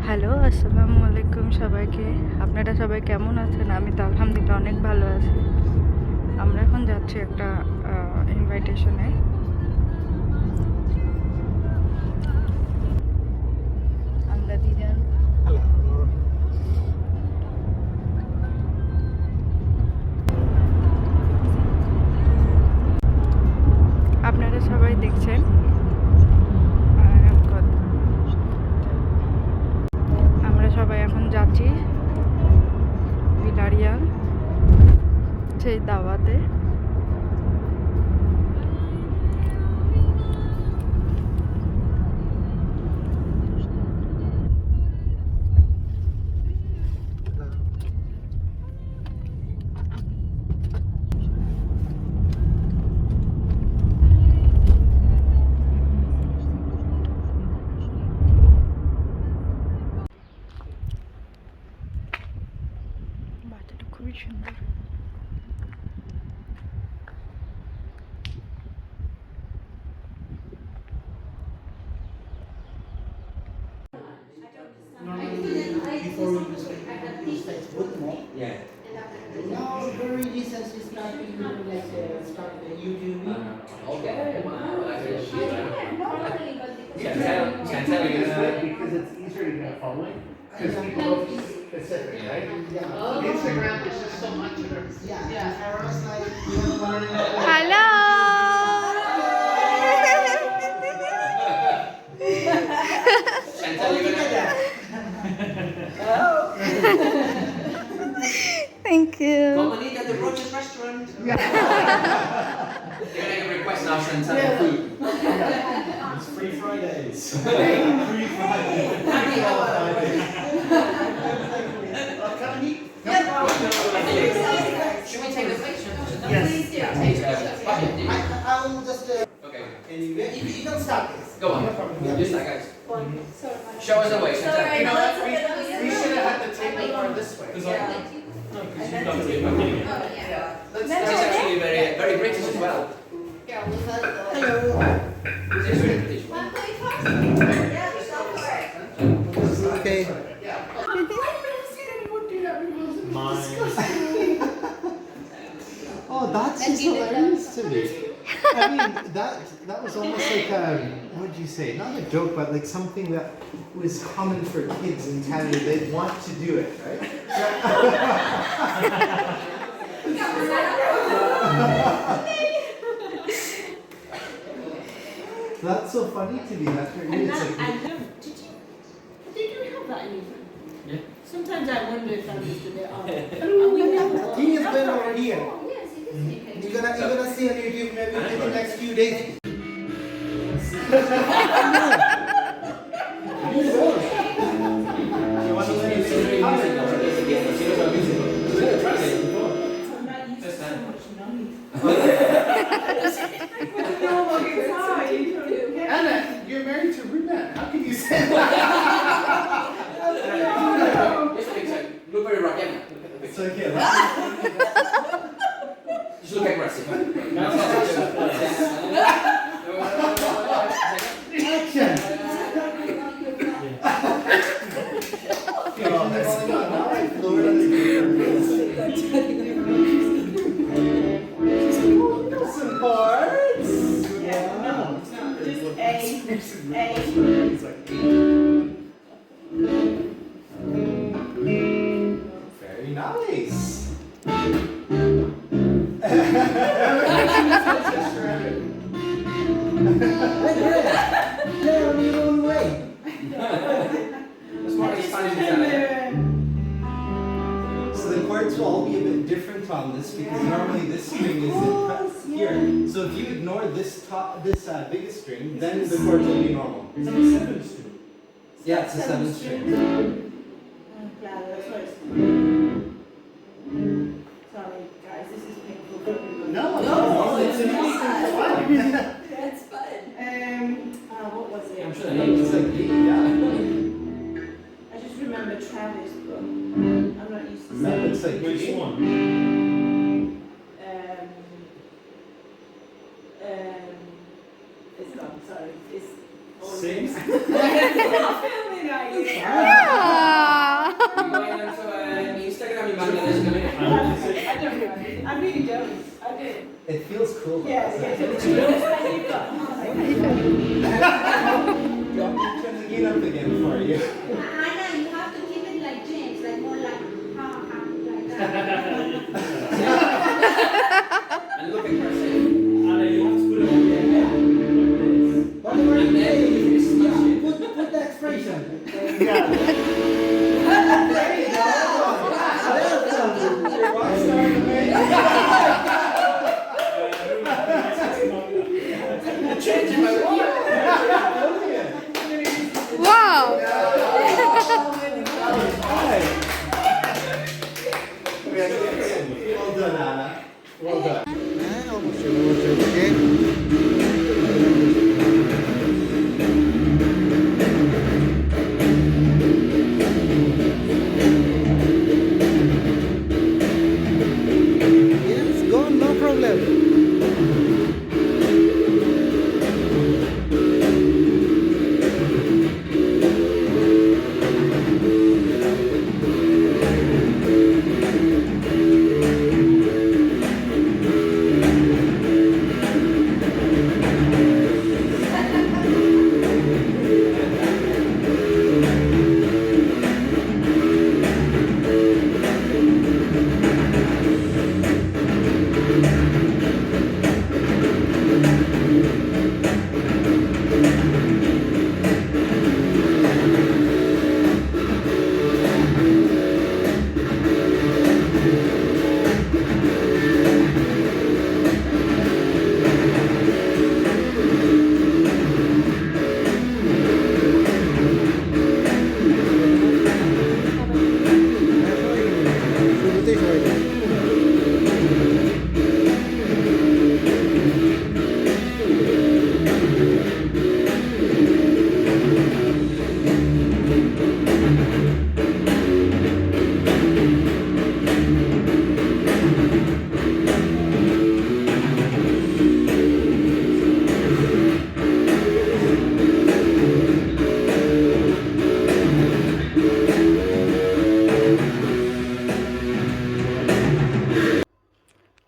Hello, আসসালামু আলাইকুম সবাইকে। আপনারা সবাই কেমন আছেন? আমি তো আলহামদুলিল্লাহ অনেক ভালো আছি। আমরা এখন যাচ্ছি একটা ইনভাইটেশনে। আমরা দুজন আপনারা সবাই দেখছেন আমরা সবাই এখন যাচ্ছি ভিলারিয়াল সেই দাওয়াতে। বাচ্চাটা খুবই সুন্দর। Before we use Facebook more. Yeah. Now very recent she started start the YouTube. Okay. Because it's easier to get following. Because people don't specific, right? Yeah. Instagram is just so much of it. Yeah. For us like we have learned. Hello thank you. Come and eat at the Rogers restaurant. You're gonna make a request now, Chantal, for food. It's free Fridays. Free Friday. Happy hour. Come and eat. Should we take the place? Yes. Yeah. I'll just Okay. anyway. You can start this. Go on. Just that, guys. Show us the way, Chantal. You know what? We should have had the table more this way. That's actually very, very British as well. Hello. It's very British. Okay. Oh, that's just hilarious to me. I mean, that was almost like what would you say? Not a joke, but like something that was common for kids in Canada. They'd want to do it, right? That's so funny to me. That's what it's like. Did you have that in your phone? Yeah. Sometimes I wonder if that is the day after. He is going over here. Oh, yes, it is taken. You're gonna see on YouTube maybe in the next few days. I'm not used to so much noise. Anna, you're married to Ruben. How can you say that? Just a picture. Look very rock. Yeah. It's okay. Just look aggressive. Action. Some parts. Yeah. Just A. Very nice. Yeah, on your own way. That's what it's finding So the chords will all be a bit different on this because normally this string is in here. So if you ignore this biggest string, then the chords will be normal. It's a 7th string. Yeah, it's a 7th string. Claro, eso es. Sorry, guys, this is painful for everybody. No, it's amazing. That's fun. What was it? I'm sure the name It's is like yeah. I just remember Travis, but I'm not used to That saying. looks like which one? It's gone, sorry. It's all Sing? I'm not filming amazing idea. Ah. We're going on to an Instagram in Bangladesh in a minute. I don't know. I really don't. I did. It feels cool. though, Yeah, doesn't yeah. it? It's like You want me to turn the gain up again for you? Anna, you have to keep it like James, like more like ha ha, like that. And look at her saying, Anna, you have to put it on your head like this. Whatever you and then say, you smash it. put the expression. Yeah. There you go. Welcome. You're rock star today. Changing my life. Wow. Well done, Anna. Well done. Yes, go, no problem. শুরুতেই সবাই যায়।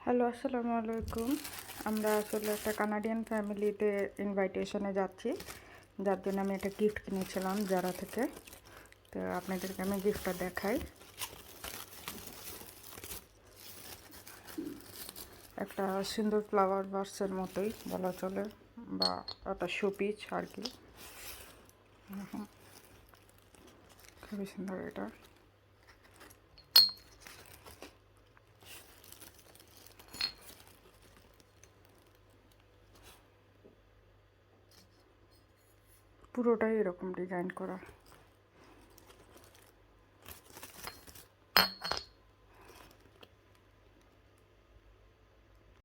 Hello, আসসালামু আলাইকুম। আমরা আসলে একটা Canadian ফ্যামিলিতে ইনভাইটেশনে যাচ্ছি, যার জন্য আমি একটা গিফট কিনেছিলাম যারা থেকে। তো আপনাদেরকে আমি গিফটটা দেখাই। একটা সুন্দর ফ্লাওয়ার ভাসের মতোই বলা চলে, বা একটা শোপিস আর কি। খুবই সুন্দর এটা। পুরোটাই এরকম ডিজাইন করা।